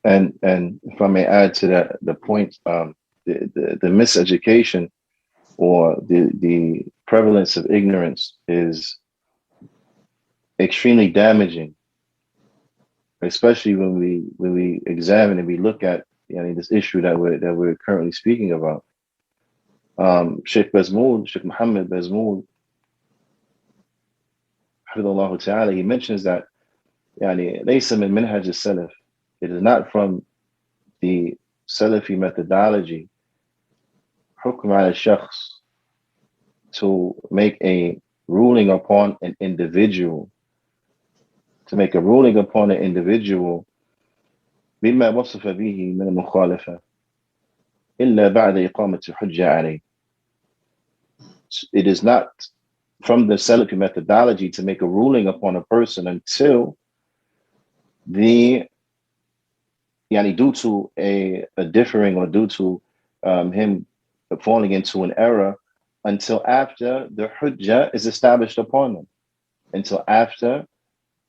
And if I may add to that, the point, the miseducation or the prevalence of ignorance is extremely damaging, especially when we examine and we look at this issue that we're currently speaking about. Sheikh Muhammad Bazmoul, Hafidhullah Ta'ala, he mentions that ليس من منهج السلف. It is not from the Salafi methodology حكم على الشخص, to make a ruling upon an individual, بما وصف به من المخالفة إلا بعد إقامة حجة عليه. It is not from the Salafi methodology to make a ruling upon a person until due to a differing, or due to him falling into an error, until after the hujjah is established upon them, until after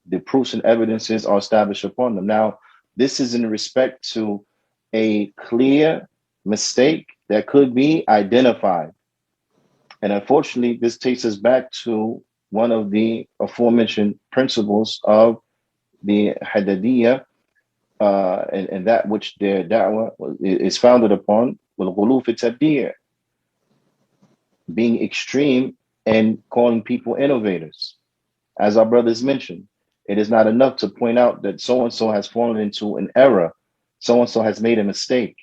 the proofs and evidences are established upon them. Now, this is in respect to a clear mistake that could be identified. And unfortunately, this takes us back to one of the aforementioned principles of the Hadadiyah, and that which their da'wah is founded upon, والغلو في التبديع, being extreme and calling people innovators. As our brothers mentioned, it is not enough to point out that so-and-so has fallen into an error, so-and-so has made a mistake.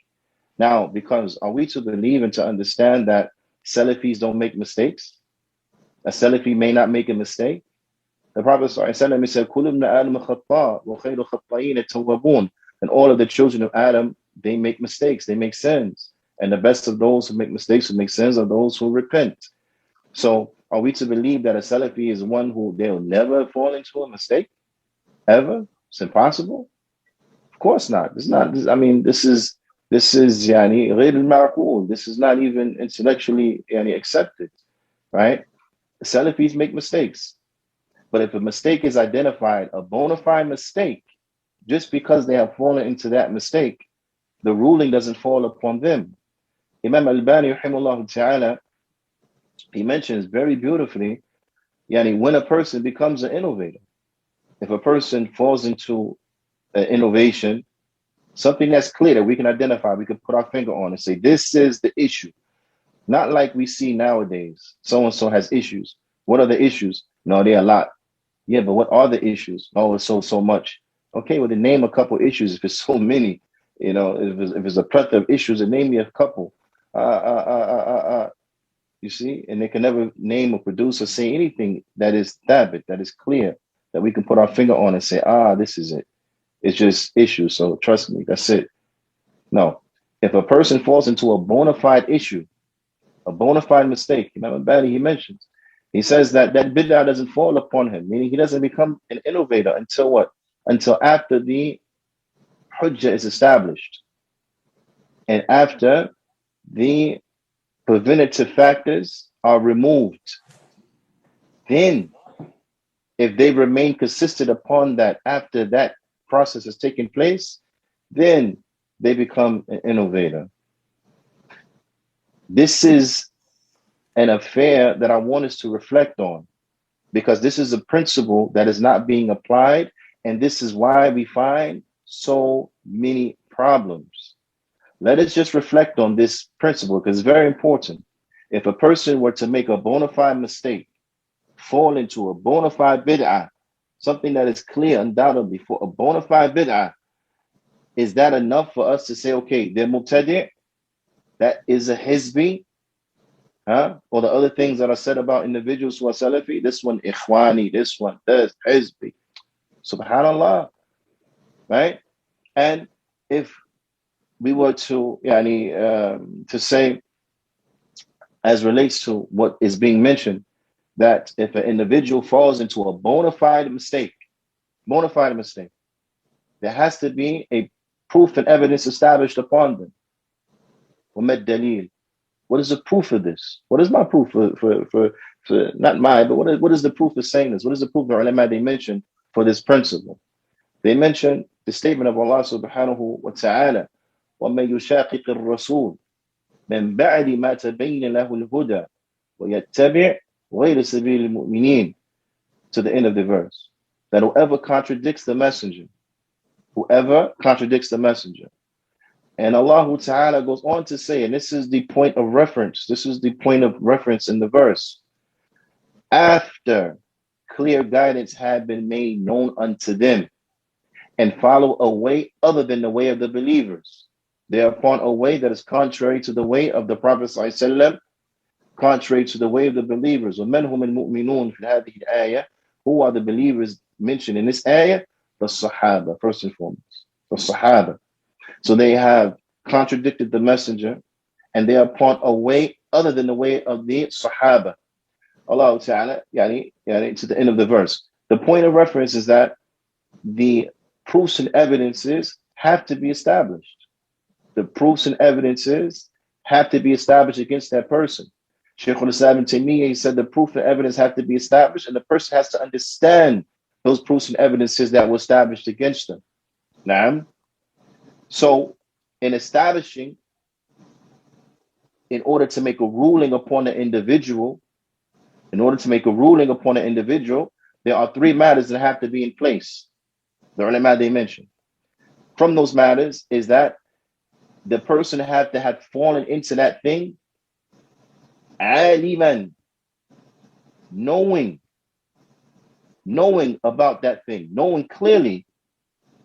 Now, because are we to believe and to understand that Salafis don't make mistakes? A Salafi may not make a mistake? The Prophet ﷺ said, كُلُّ ابْنَ آدَمَ خَطَّاءٌ وَخَيْرُ الْخَطَّائِينَ التَّوَّابُونَ. And all of the children of Adam, they make mistakes, they make sins. And the best of those who make mistakes, who make sins, are those who repent. So are we to believe that a Salafi is one who they'll never fall into a mistake? Ever? It's impossible? Of course not. It's not. This is غير المعقول. This is not even intellectually accepted, right? The Salafis make mistakes. But if a mistake is identified, a bona fide mistake, just because they have fallen into that mistake, the ruling doesn't fall upon them. Imam Al-Bani, rahimahullah ta'ala, he mentions very beautifully, when a person becomes an innovator, if a person falls into an innovation, something that's clear that we can identify, we can put our finger on and say, this is the issue. Not like we see nowadays, so-and-so has issues. What are the issues? No, there are a lot. Yeah, but what are the issues? Oh, it's so much. Okay, well, then name a couple issues if it's so many. If it's a plethora of issues, then name me a couple. You see, and they can never name or produce or say anything that is thabit, that is clear, that we can put our finger on and say, this is it. It's just issues. So trust me, that's it. No, if a person falls into a bona fide issue, a bona fide mistake, Imam Badi, he mentions, he says that bid'ah doesn't fall upon him, meaning he doesn't become an innovator until what? Until after the hujjah is established and after the preventative factors are removed. Then, if they remain consistent upon that after that process has taken place, then they become an innovator. This is an affair that I want us to reflect on, because this is a principle that is not being applied, and this is why we find so many problems. Let us just reflect on this principle, because it's very important. If a person were to make a bona fide mistake, fall into a bona fide bid'ah, something that is clear undoubtedly for a bona fide bid'ah, is that enough for us to say, okay, they're mubtadi', that is a hizbi, or the other things that are said about individuals who are Salafi, this one ikhwani, this one this hizbi, subhanallah, right? And if we were to say, as relates to what is being mentioned, that if an individual falls into a bona fide mistake, there has to be a proof and evidence established upon them. What is the proof of this? What is my proof for not mine, but what is the proof of saying this? What is the proof the ulama they mention for this principle? They mention the statement of Allah subhanahu wa ta'ala, وَمَن يُشَاقِقِ الرَّسُولِ مِن بَعْدِ مَا تَبَيَّنَ لَهُ الْهُدَى وَيَتَّبِعْ غَيْرَ سَبِيلِ الْمُؤْمِنِينَ, to the end of the verse. That whoever contradicts the messenger, and Allah Ta'ala goes on to say, and this is the point of reference, in the verse, after clear guidance had been made known unto them, and follow a way other than the way of the believers, thereupon a way that is contrary to the way of the Prophet ﷺ, contrary to the way of the believers. وَمَنْ هُمُ الْمُؤْمِنُونَ فِي هَذِهِ الْآيَةِ, who are the believers mentioned in this ayah? The Sahaba, first and foremost. The Sahaba. So they have contradicted the messenger, and they are upon a way other than the way of the Sahaba. Allah Ta'ala, to the end of the verse. The point of reference is that the proofs and evidences have to be established. The proofs and evidences have to be established against that person. Shaykh al-Islam ibn Taymiyyah, he said the proof and evidence have to be established, and the person has to understand those proofs and evidences that were established against them. Now, so in establishing, in order to make a ruling upon an individual, there are three matters that have to be in place. The ulama they mentioned. From those matters is that the person had to have fallen into that thing aliman, knowing about that thing, knowing clearly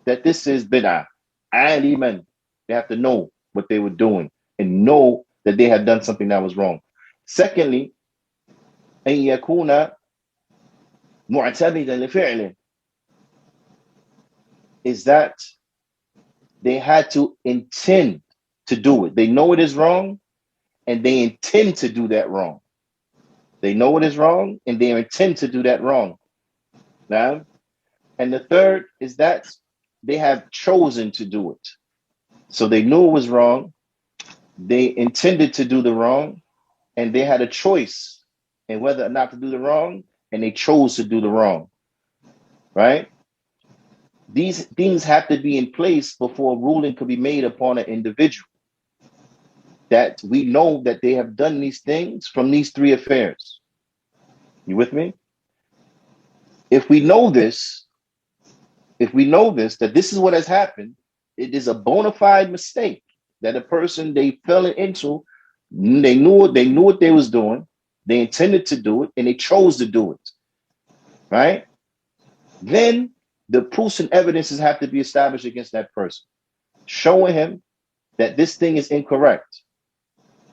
that this is bid'ah. Aliman, they have to know what they were doing and know that they had done something that was wrong. Secondly, an yakuna mu'tabidan li fi'lin, is that they had to intend to do it. They know it is wrong, and they intend to do that wrong. They know it is wrong, and they intend to do that wrong. Now, and the third is that they have chosen to do it. So they knew it was wrong, they intended to do the wrong, and they had a choice in whether or not to do the wrong, and they chose to do the wrong. Right? These things have to be in place before a ruling could be made upon an individual. That we know that they have done these things from these three affairs. You with me? If we know this, that this is what has happened, it is a bona fide mistake that a person they fell into, they knew what they was doing, they intended to do it, and they chose to do it. Right? Then the proofs and evidences have to be established against that person, showing him that this thing is incorrect.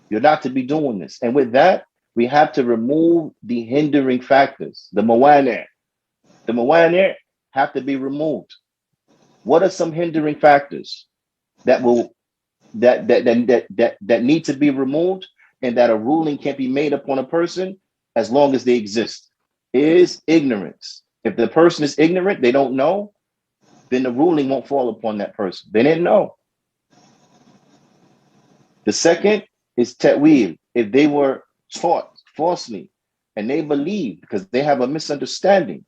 You're not to be doing this. And with that, we have to remove the hindering factors, the mawani'. The mawani' have to be removed. What are some hindering factors that need to be removed, and that a ruling can't be made upon a person as long as they exist? Is ignorance. If the person is ignorant, they don't know, then the ruling won't fall upon that person. They didn't know. The second is ta'wil. If they were taught falsely and they believe, because they have a misunderstanding,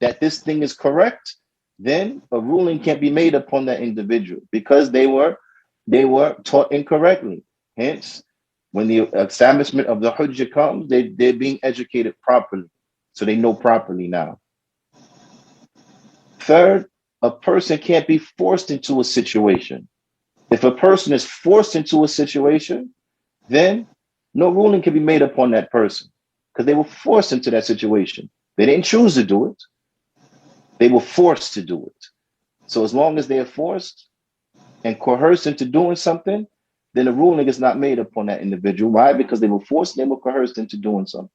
that this thing is correct, then a ruling can't be made upon that individual because they were taught incorrectly. Hence, when the establishment of the hujjah comes, they're being educated properly, so they know properly now. Third, a person can't be forced into a situation. If a person is forced into a situation, then no ruling can be made upon that person because they were forced into that situation. They didn't choose to do it. They were forced to do it. So as long as they are forced and coerced into doing something, then the ruling is not made upon that individual. Why? Because they were forced and they were coerced into doing something.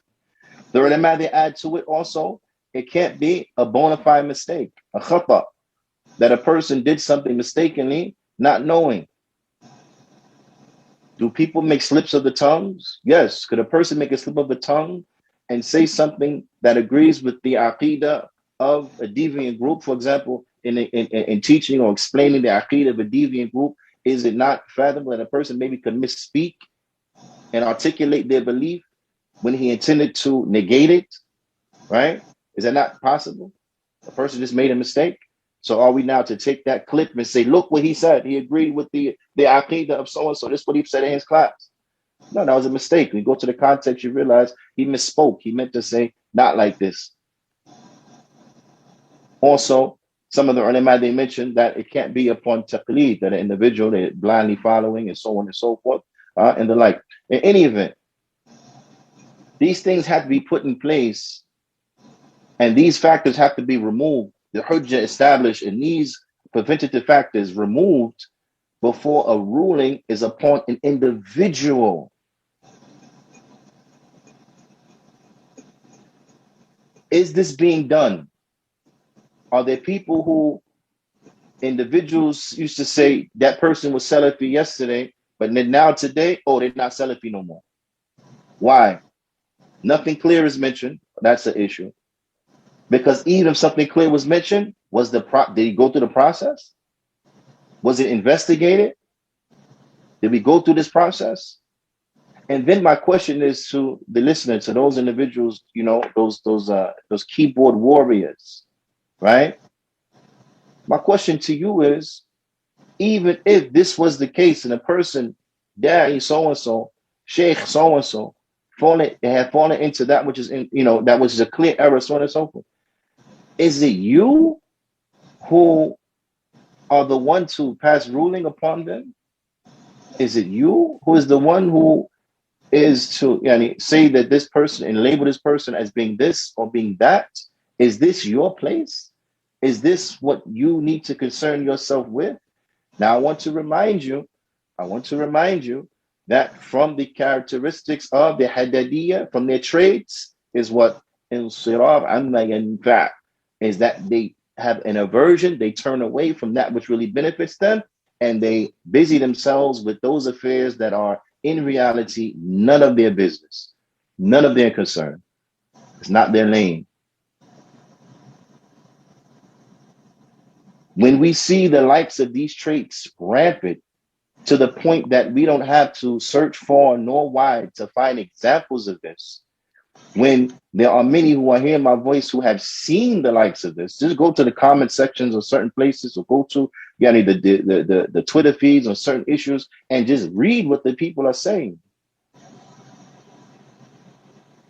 The ulama, they add to it also, it can't be a bona fide mistake, a khata, that a person did something mistakenly, not knowing. Do people make slips of the tongues? Yes. Could a person make a slip of the tongue and say something that agrees with the aqidah of a deviant group? For example, in teaching or explaining the aqidah of a deviant group, is it not fathomable that a person maybe could misspeak and articulate their belief when he intended to negate it? Right? Is that not possible? A person just made a mistake. So are we now to take that clip and say, look what he said? He agreed with the aqidah of so and so. This is what he said in his class. No, that was a mistake. When you go to the context, you realize he misspoke. He meant to say not like this. Also, some of the ulama, they mentioned that it can't be upon taqleed, that an individual they're blindly following and so on and so forth, and the like. In any event, these things have to be put in place, and these factors have to be removed. The hujjah established, and these preventative factors removed before a ruling is upon an individual. Is this being done? Are there people who individuals used to say that person was Salafi yesterday, but then now today, oh, they're not Salafi no more? Why? Nothing clear is mentioned. That's the issue. Because even if something clear was mentioned, did he go through the process? Was it investigated? Did we go through this process? And then my question is to the listener, to those individuals, those keyboard warriors, right? My question to you is, even if this was the case and a person, Da'i so-and-so, Sheikh so-and-so, had fallen into that which is that which is a clear error, so on and so forth, is it you who are the one to pass ruling upon them? Is it you who is the one who is to say that this person and label this person as being this or being that? Is this your place? Is this what you need to concern yourself with? Now, I want to remind you that from the characteristics of the Haddadiyya, from their traits, is what insiraf amma yanfa', is that they have an aversion, they turn away from that which really benefits them, and they busy themselves with those affairs that are in reality none of their business, none of their concern. It's not their lane. When we see the likes of these traits rampant to the point that we don't have to search far nor wide to find examples of this, when there are many who are hearing my voice who have seen the likes of this, just go to the comment sections of certain places or go to the Twitter feeds on certain issues and just read what the people are saying.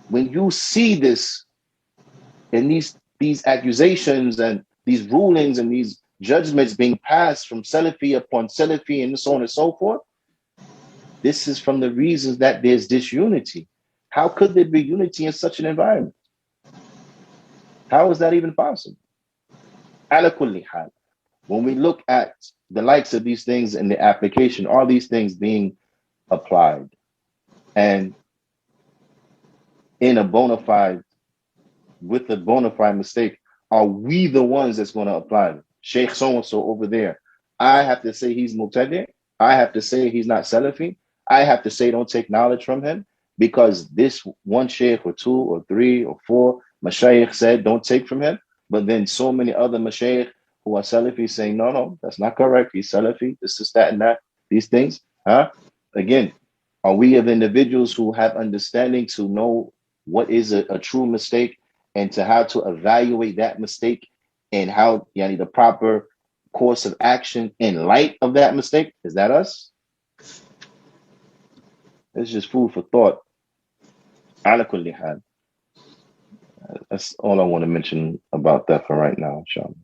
When you see this and these accusations and these rulings and these judgments being passed from Salafi upon Salafi and so on and so forth, this is from the reasons that there's disunity. How could there be unity in such an environment? How is that even possible? Ala kulli hal, when we look at the likes of these things in the application, are these things being applied? And with a bona fide mistake, are we the ones that's going to apply them? Sheikh so-and-so over there, I have to say he's Muqtadi. I have to say he's not Salafi. I have to say don't take knowledge from him because this one Sheikh or two or three or four Mashayikh said don't take from him. But then so many other Mashayikh who are Salafi saying, no, that's not correct. He's Salafi, this is that and that, these things. Again, are we of individuals who have understanding to know what is a true mistake and to how to evaluate that mistake and how the proper course of action in light of that mistake? Is that us? It's just food for thought. Ala kulli hal. That's all I want to mention about that for right now, inshallah.